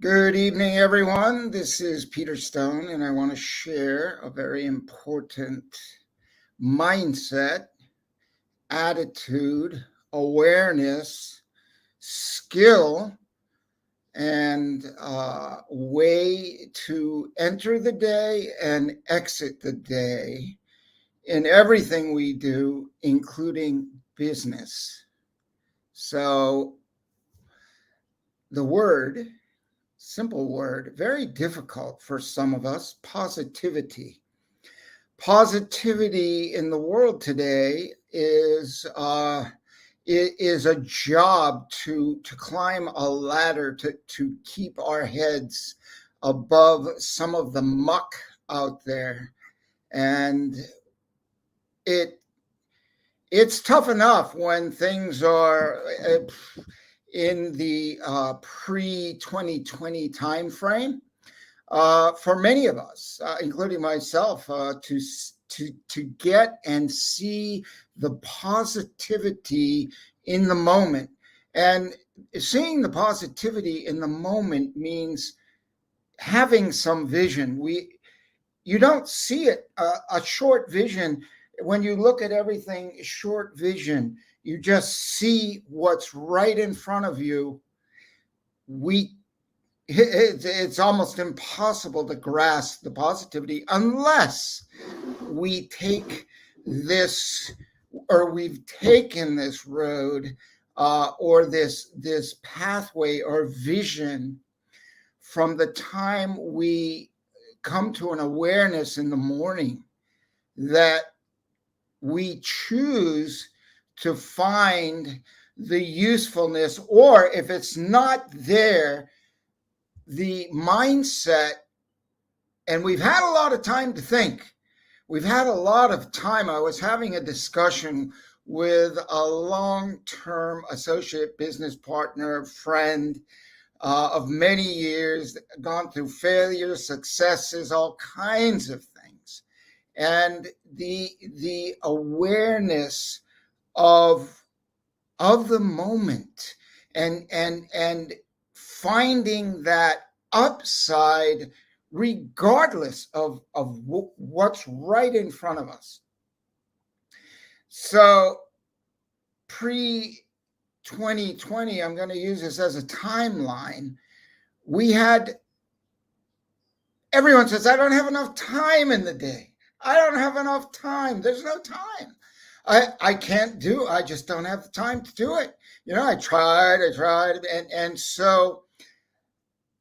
Good evening, everyone. This is Peter Stone, and I want to share a very important mindset, attitude, awareness, skill, and way to enter the day and exit the day in everything we do, including business. So the word, simple word, very difficult for some of us, positivity. Positivity in the world today is a job to climb a ladder to keep our heads above some of the muck out there. And it's tough enough when things are in the pre-2020 timeframe for many of us, including myself, to get and see the positivity in the moment. And seeing the positivity in the moment means having some vision. You don't see it, a short vision. When you look at everything short vision, you just see what's right in front of you. It's almost impossible to grasp the positivity unless we take this, or we've taken this road, or this pathway or vision from the time we come to an awareness in the morning that we choose to find the usefulness, or if it's not there, the mindset. And we've had a lot of time to think. We've had a lot of time. I was having a discussion with a long-term associate, business partner, friend of many years, gone through failures, successes, all kinds of things. And the awareness of the moment and finding that upside regardless of what's right in front of us. So pre-2020, I'm going to use this as a timeline. Everyone says, I don't have enough time in the day. I don't have enough time. There's no time. I can't do it. I just don't have the time to do it. I tried. And so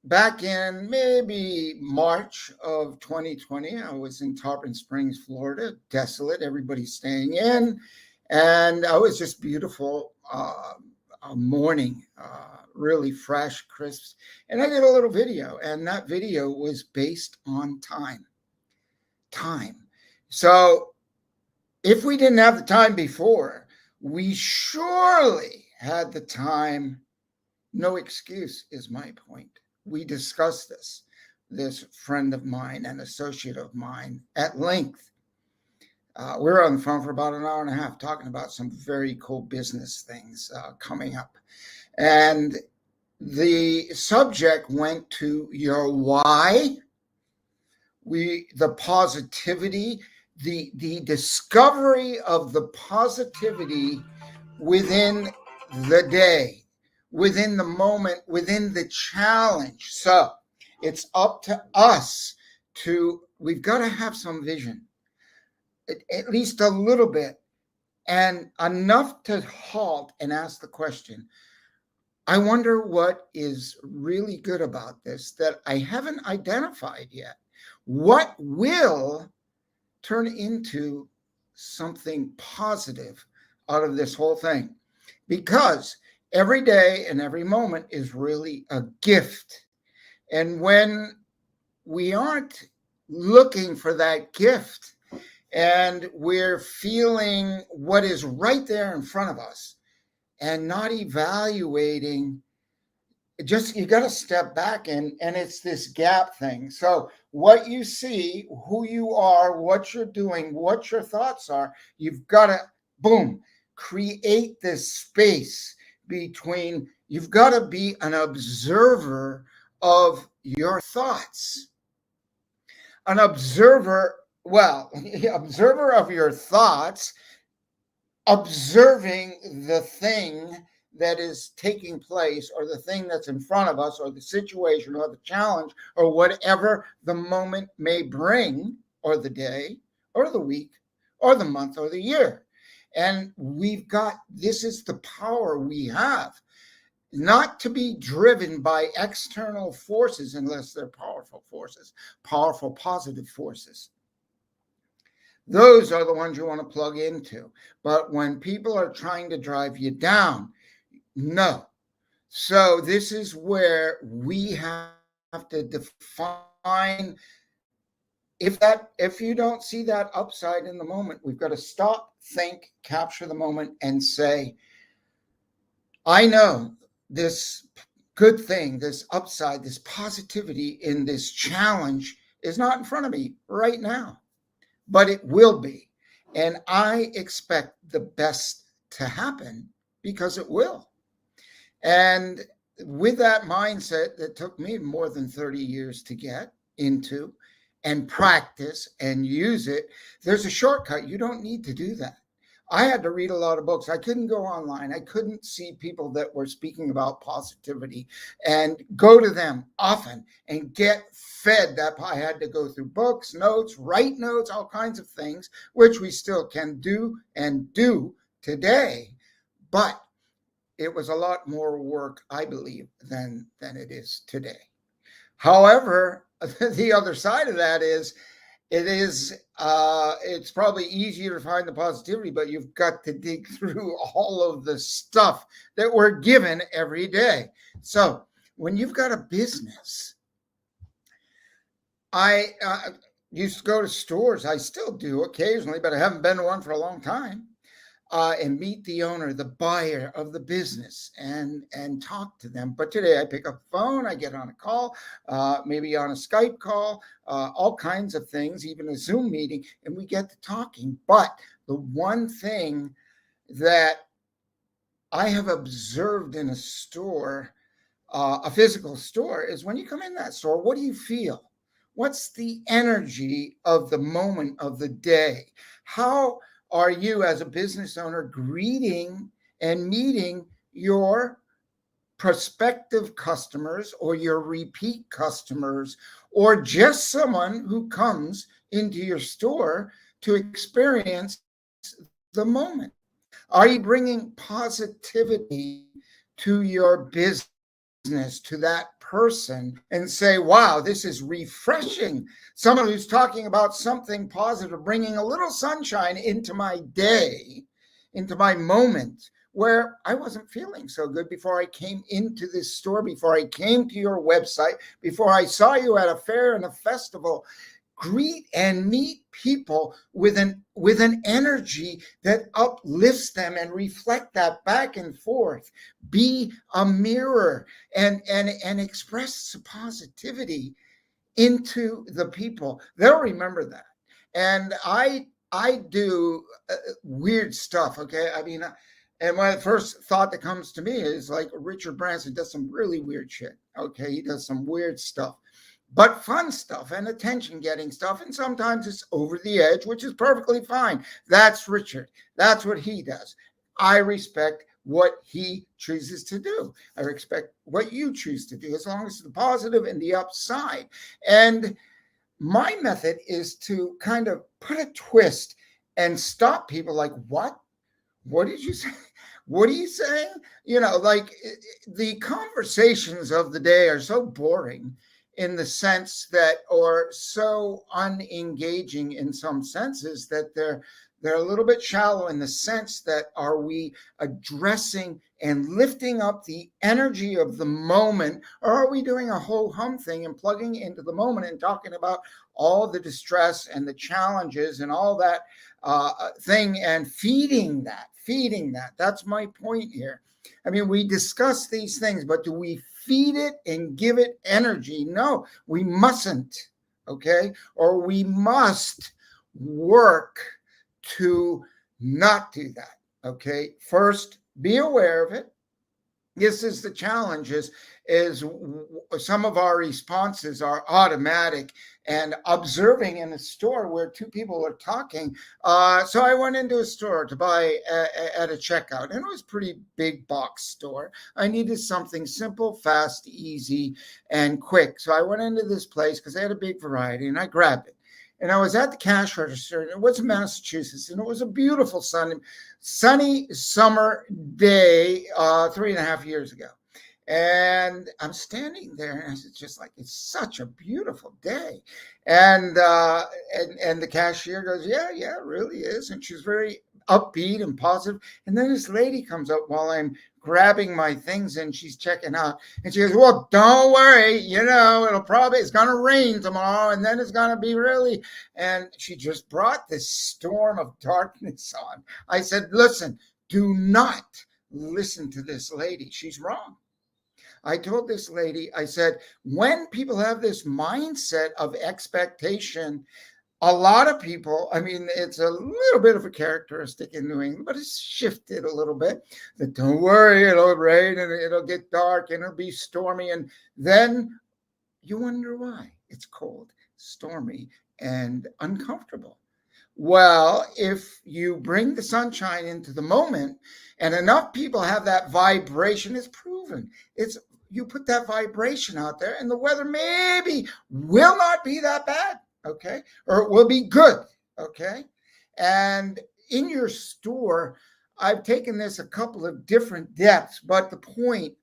back in maybe March of 2020, I was in Tarpon Springs, Florida, desolate, everybody staying in. And it was just beautiful a morning, really fresh, crisp. And I did a little video, and that video was based on time. So if we didn't have the time before, we surely had the time. No excuse is my point. We discussed this friend of mine, an associate of mine, at length. We were on the phone for about an hour and a half talking about some very cool business things coming up. And the subject went to your why, the positivity, the discovery of the positivity within the day, within the moment, within the challenge. So it's up to us we've got to have some vision, at least a little bit, and enough to halt and ask the question, I wonder what is really good about this that I haven't identified yet. What will turn into something positive out of this whole thing? Because every day and every moment is really a gift. And when we aren't looking for that gift and we're feeling what is right there in front of us and not evaluating, you got to step back, and it's this gap thing. So what you see, who you are, what you're doing, what your thoughts are, you've got to, boom, create this space between. You've got to be an observer of your thoughts. An observer, well, observer of your thoughts, observing the thing that is taking place, or the thing that's in front of us, or the situation, or the challenge, or whatever the moment may bring, or the day, or the week, or the month, or the year. And this is the power we have, not to be driven by external forces unless they're powerful forces, powerful positive forces. Those are the ones you want to plug into. But when people are trying to drive you down, no. So this is where we have to define, if you don't see that upside in the moment, we've got to stop, think, capture the moment, and say, I know this good thing, this upside, this positivity in this challenge is not in front of me right now, but it will be. And I expect the best to happen because it will. And with that mindset that took me more than 30 years to get into and practice and use it, there's a shortcut. You don't need to do that. I had to read a lot of books. I couldn't go online. I couldn't see people that were speaking about positivity and go to them often and get fed that. I had to go through books, notes, write notes, all kinds of things, which we still can do and do today. But it was a lot more work, I believe, than it is today. However, the other side of that is, it's probably easier to find the positivity, but you've got to dig through all of the stuff that we're given every day. So when you've got a business, I used to go to stores. I still do occasionally, but I haven't been to one for a long time. And meet the owner, the buyer of the business, and talk to them. But today I pick up the phone, I get on a call, maybe on a Skype call, all kinds of things, even a Zoom meeting, and we get to talking. But the one thing that I have observed in a store, a physical store, is when you come in that store, what do you feel? What's the energy of the moment of the day? How are you as a business owner greeting and meeting your prospective customers, or your repeat customers, or just someone who comes into your store to experience the moment? Are you bringing positivity to your business, to that person, and say, wow, this is refreshing? Someone who's talking about something positive, bringing a little sunshine into my day, into my moment where I wasn't feeling so good before I came into this store, before I came to your website, before I saw you at a fair and a festival. Greet and meet people with an energy that uplifts them, and reflect that back and forth. Be a mirror and express positivity into the people. They'll remember that. And I do weird stuff. Okay, I mean, and my first thought that comes to me is like Richard Branson does some really weird shit. Okay, he does some weird stuff, but fun stuff and attention-getting stuff. And sometimes it's over the edge, which is perfectly fine. That's Richard. That's what he does. I respect what he chooses to do. I respect what you choose to do, as long as it's the positive and the upside. And my method is to kind of put a twist and stop people like, what? What did you say? What are you saying? You know, like, the conversations of the day are so boring in the sense that, or so unengaging in some senses, that they're a little bit shallow, in the sense that, are we addressing and lifting up the energy of the moment, or are we doing a whole hum thing and plugging into the moment and talking about all the distress and the challenges and all that thing, and feeding that? That's my point here. I mean, we discuss these things, but do we feed it and give it energy? No, we mustn't. Okay, or we must work to not do that. Okay, first, be aware of it. This is the challenge, is some of our responses are automatic and observing in a store where two people are talking. So I went into a store to buy at a checkout, and it was a pretty big box store. I needed something simple, fast, easy, and quick. So I went into this place because they had a big variety, and I grabbed it. And I was at the cash register, and it was in Massachusetts, and it was a beautiful sunny summer day 3.5 years ago. And I'm standing there, and it's just like, it's such a beautiful day. And the cashier goes, yeah, it really is. And she's very upbeat and positive. And then this lady comes up while I'm grabbing my things, and she's checking out. And she goes, well, don't worry, it's going to rain tomorrow, and then it's going to be really. And she just brought this storm of darkness on. I said, listen, do not listen to this lady. She's wrong. I told this lady, I said, when people have this mindset of expectation, a lot of people, I mean, it's a little bit of a characteristic in New England, but it's shifted a little bit. That don't worry, it'll rain and it'll get dark and it'll be stormy. And then you wonder why. It's cold, stormy, and uncomfortable. Well, if you bring the sunshine into the moment, and enough people have that vibration, it's proven. You put that vibration out there, and the weather maybe will not be that bad, okay? Or it will be good, okay? And in your store, I've taken this a couple of different depths, but the point,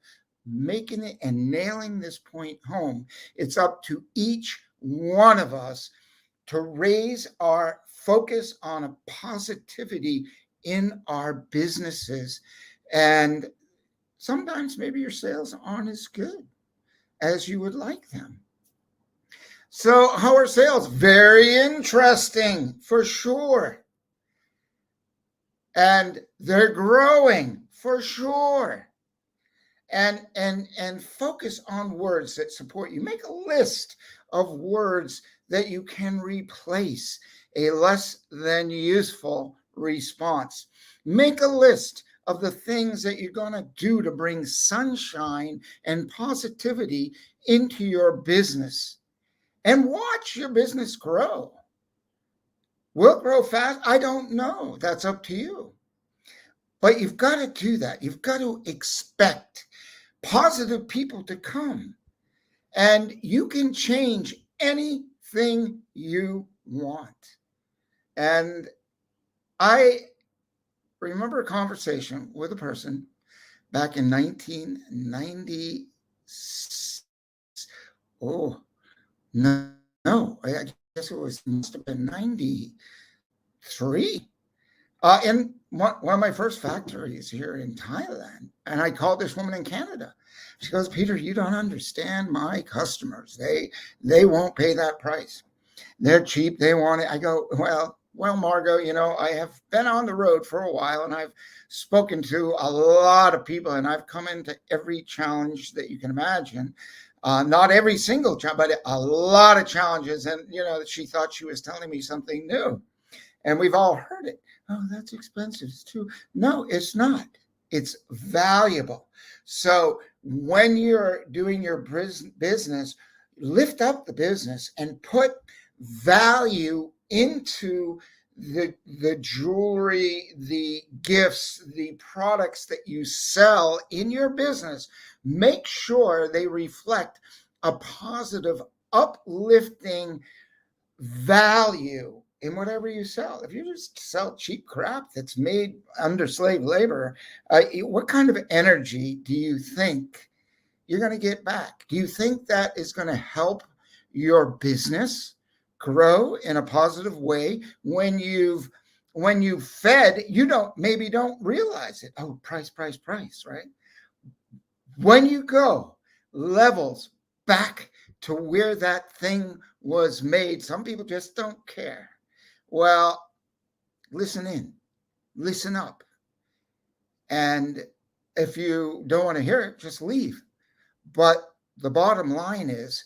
making it and nailing this point home, it's up to each one of us to raise our focus on a positivity in our businesses. And sometimes maybe your sales aren't as good as you would like them. So how are sales? Very interesting, for sure. And they're growing, for sure. And focus on words that support you. Make a list of words that you can replace a less than useful response. Make a list of the things that you're going to do to bring sunshine and positivity into your business, and watch your business grow. Will it grow fast? I don't know. That's up to you. But you've got to do that. You've got to expect positive people to come, and you can change anything you want. And I remember a conversation with a person back in 1990. Oh, no, I guess must have been 93. In one of my first factories here in Thailand. And I called this woman in Canada. She goes, Peter, you don't understand my customers. They won't pay that price. They're cheap. They want it. I go, well, Margot, I have been on the road for a while, and I've spoken to a lot of people, and I've come into every challenge that you can imagine. Not every single challenge, but a lot of challenges. And, she thought she was telling me something new. And we've all heard it. Oh, that's expensive. It's too. No, it's not. It's valuable. So when you're doing your business, lift up the business and put value into the jewelry, the gifts, the products that you sell in your business. Make sure they reflect a positive, uplifting value in whatever you sell. If you just sell cheap crap that's made under slave labor, what kind of energy do you think you're going to get back? Do you think that is going to help your business grow in a positive way? When you've fed, you don't realize it. Oh, price, right? When you go levels back to where that thing was made, some people just don't care. Well, listen in, listen up. And if you don't want to hear it, just leave. But the bottom line is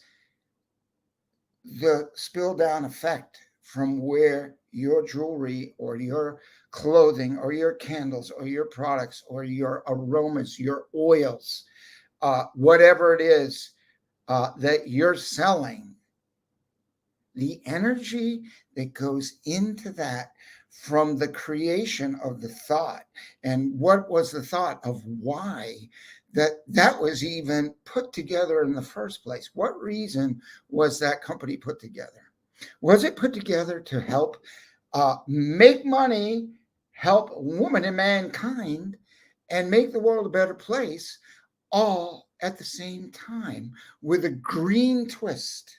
the spill down effect from where your jewelry or your clothing or your candles or your products or your aromas, your oils, whatever it is that you're selling, the energy that goes into that from the creation of the thought. And what was the thought of why that was even put together in the first place? What reason was that company put together? Was it put together to help make money, help woman and mankind, and make the world a better place, all at the same time, with a green twist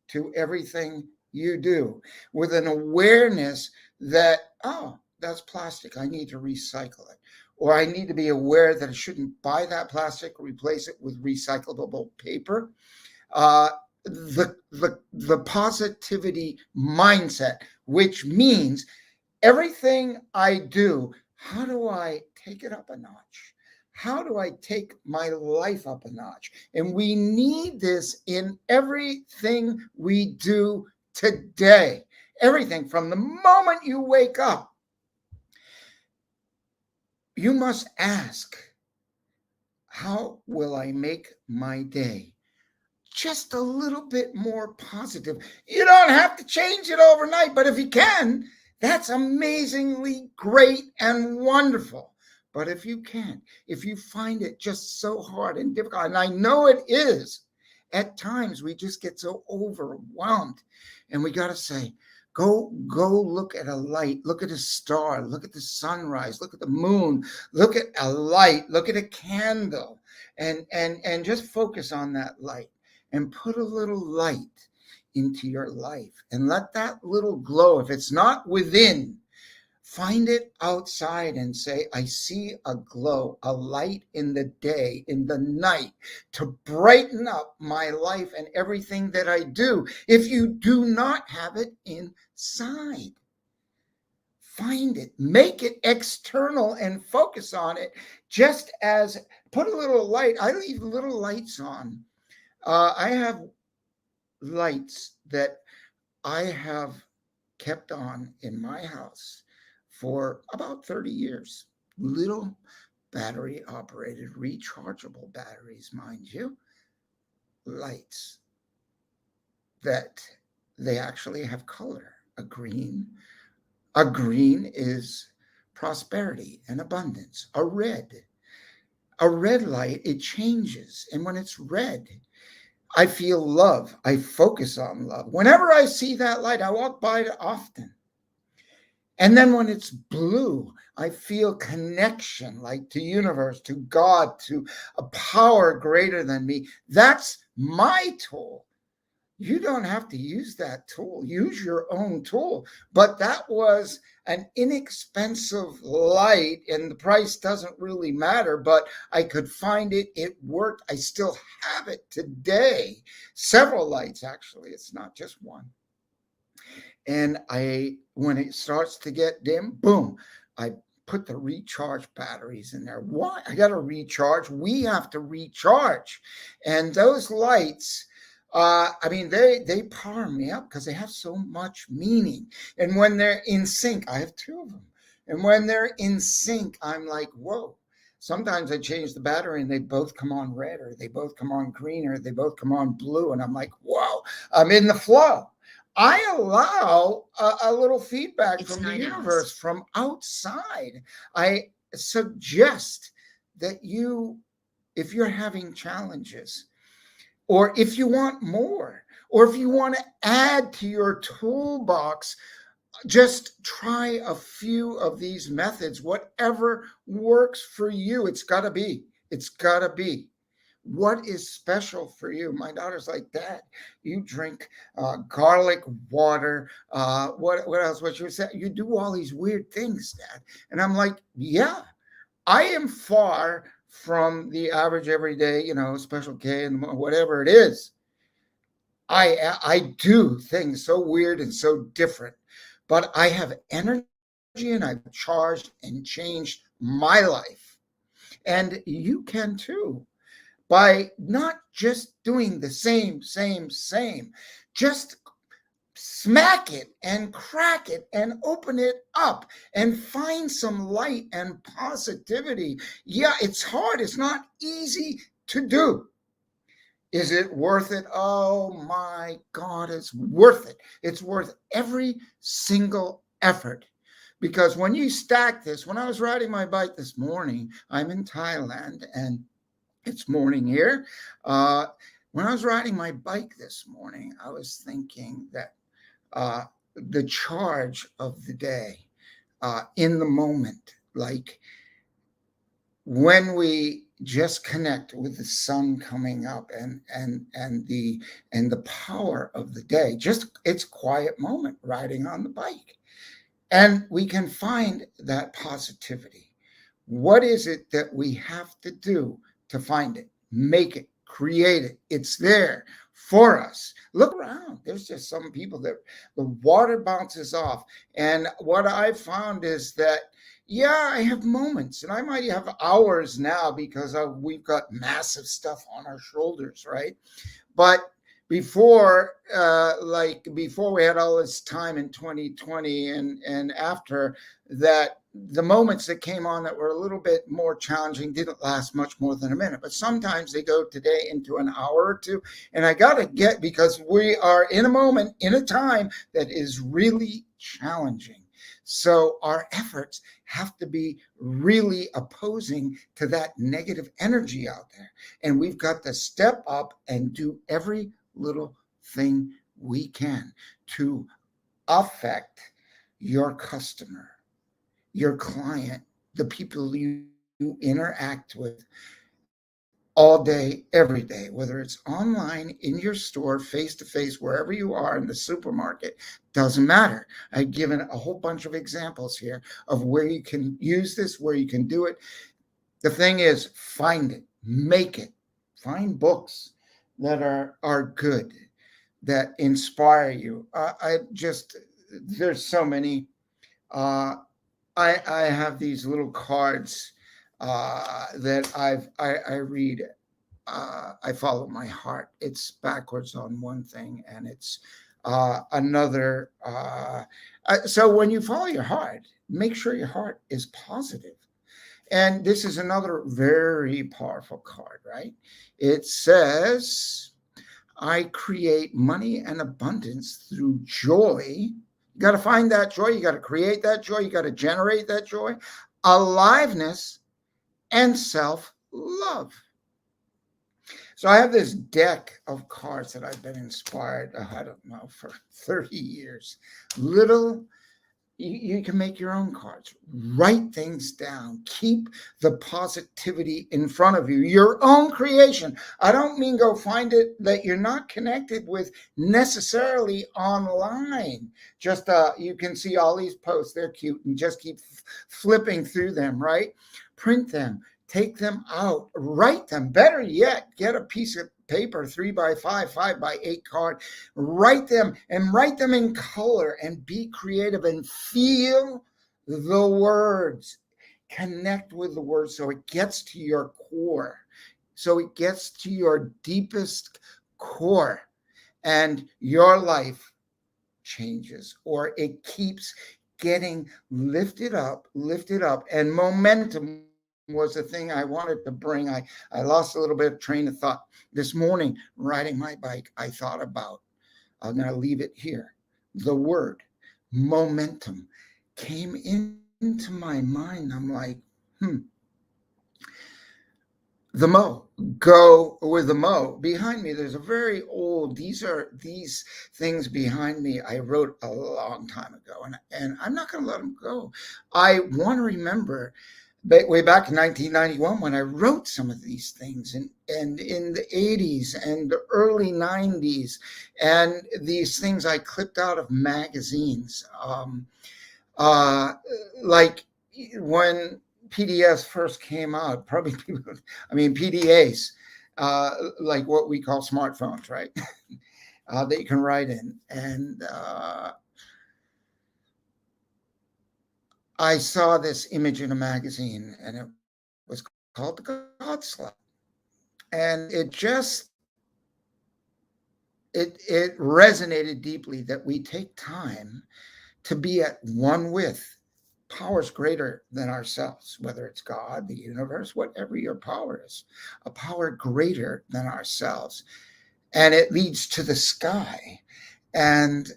to everything you do, with an awareness that, oh, that's plastic, I need to recycle it, or I need to be aware that I shouldn't buy that plastic, replace it with recyclable paper. The positivity mindset, which means everything I do, how do I take it up a notch? How do I take my life up a notch? And we need this in everything we do today. Everything from the moment you wake up. You must ask, how will I make my day just a little bit more positive? You don't have to change it overnight, but if you can, that's amazingly great and wonderful. But if you can't, if you find it just so hard and difficult, and I know it is, at times we just get so overwhelmed, and we got to say, go look at a light, look at a star, look at the sunrise, look at the moon, look at a light, look at a candle, and just focus on that light and put a little light into your life and let that little glow, if it's not within, find it outside and say, I see a glow, a light in the day, in the night, to brighten up my life and everything that I do. If you do not have it inside, find it, make it external and focus on it. Just as put a little light, I leave little lights on. I have lights that I have kept on in my house for about 30 years. Little battery operated, rechargeable batteries, mind you, lights that they actually have color. A green is prosperity and abundance. A red light, it changes. And when it's red, I feel love. I focus on love. Whenever I see that light, I walk by it often. And then when it's blue, I feel connection, like to universe, to God, to a power greater than me. That's my tool. You don't have to use that tool. Use your own tool. But that was an inexpensive light, and the price doesn't really matter, but I could find it. It worked. I still have it today. Several lights, actually. It's not just one. And when it starts to get dim, boom, I put the recharge batteries in there. Why? I got to recharge. We have to recharge. And those lights, they power me up because they have so much meaning. And when they're in sync, I have two of them. And when they're in sync, I'm like, whoa. Sometimes I change the battery and they both come on red, or they both come on green, or they both come on blue. And I'm like, whoa, I'm in the flow. I allow a little feedback from the universe, from outside. I suggest that if you're having challenges, or if you want more, or if you want to add to your toolbox, just try a few of these methods, whatever works for you. It's got to be. What is special for you? My daughter's like, Dad, you drink garlic water. What else? What you say? You do all these weird things, Dad. And I'm like, yeah, I am far from the average everyday, Special K and whatever it is. I do things so weird and so different, but I have energy and I've charged and changed my life. And you can too, by not just doing the same, just smack it and crack it and open it up and find some light and positivity. Yeah, it's hard. It's not easy to do. Is it worth it? Oh my God, it's worth it. It's worth every single effort. Because when you stack this, when I was riding my bike this morning, I'm in Thailand and it's morning here. When I was riding my bike this morning, I was thinking that the charge of the day in the moment, like when we just connect with the sun coming up and the power of the day, just it's quiet moment riding on the bike, and we can find that positivity. What is it that we have to do to find it? Make it, create it. It's there for us. Look around. There's just some people that the water bounces off. And what I found is that, yeah, I have moments, and I might have hours now because we've got massive stuff on our shoulders, right? But before before we had all this time in 2020 and after that, the moments that came on that were a little bit more challenging didn't last much more than a minute, but sometimes they go today into an hour or two. And I got to get, because we are in a moment, in a time that is really challenging. So our efforts have to be really opposing to that negative energy out there. And we've got to step up and do every little thing we can to affect your customer, your client, the people you interact with all day, every day, whether it's online, in your store, face-to-face, wherever you are, in the supermarket, doesn't matter. I've given a whole bunch of examples here of where you can use this, where you can do it. The thing is, find it, make it, find books that are good, that inspire you. There's so many. I have these little cards that I read. I follow my heart. It's backwards on one thing, and it's another. So when you follow your heart, make sure your heart is positive. And this is another very powerful card, right? It says, I create money and abundance through joy. You got to find that joy. You got to create that joy. You got to generate that joy, aliveness, and self-love. So I have this deck of cards that I've been inspired, I don't know, for 30 years. You can make your own cards. Write things down. Keep the positivity in front of you. Your own creation. I don't mean go find it that you're not connected with necessarily online. Just you can see all these posts. They're cute, and just keep flipping through them, right? Print them. Take them out. Write them. Better yet, get a piece of paper, 3x5, 5x8 card, write them in color and be creative and feel the words. Connect with the words so it gets to your core, so it gets to your deepest core, and your life changes, or it keeps getting lifted up, and momentum was the thing I wanted to bring. I lost a little bit of train of thought this morning riding my bike. I thought about, I'm going to leave it here, the word momentum came into my mind. I'm like, the mo, go with the mo. Behind me, there's a very old, these things behind me I wrote a long time ago, and I'm not going to let them go. I want to remember way back in 1991 when I wrote some of these things, and in the 80s and the early 90s, and these things I clipped out of magazines, like when PDFs first came out, probably PDAs, like what we call smartphones, right? That you can write in. And I saw this image in a magazine, and it was called the God Slap. And it it resonated deeply that we take time to be at one with powers greater than ourselves, whether it's God, the universe, whatever your power is, a power greater than ourselves. And it leads to the sky. And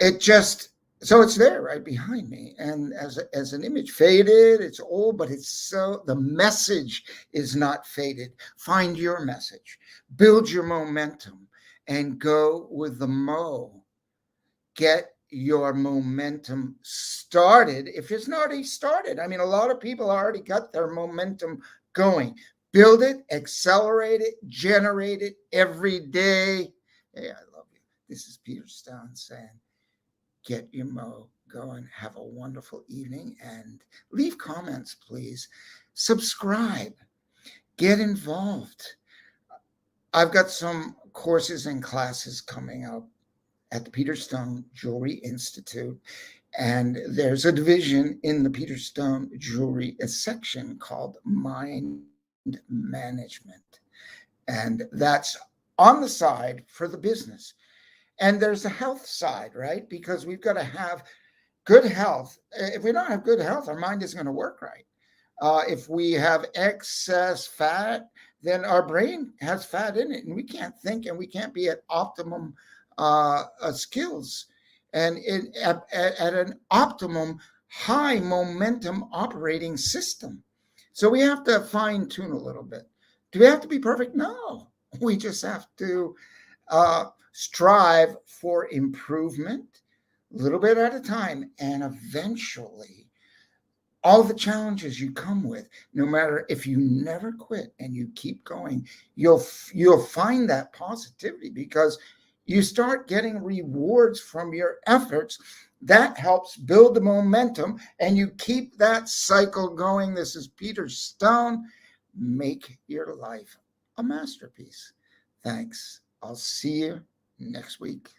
it just, so it's there right behind me. And as an image, faded, it's old, but it's so, the message is not faded. Find your message, build your momentum, and go with the mo. Get your momentum started if it's not already started. I mean, a lot of people already got their momentum going. Build it, accelerate it, generate it every day. Hey, I love you. This is Peter Stone saying, get your mo going. Have a wonderful evening and leave comments, please. Subscribe. Get involved. I've got some courses and classes coming up at the Peter Stone Jewelry Institute. And there's a division in the Peter Stone Jewelry section called Mind Management. And that's on the side for the business. And there's the health side, right? Because we've got to have good health. If we don't have good health, our mind isn't going to work right. If we have excess fat, then our brain has fat in it, and we can't think and we can't be at optimum skills and at an optimum high momentum operating system. So we have to fine tune a little bit. Do we have to be perfect? No, we just have to strive for improvement a little bit at a time, and eventually all the challenges you come with, no matter, if you never quit and you keep going, you'll find that positivity because you start getting rewards from your efforts. That helps build the momentum and you keep that cycle going. This is Peter Stone. Make your life a masterpiece. Thanks. I'll see you next week.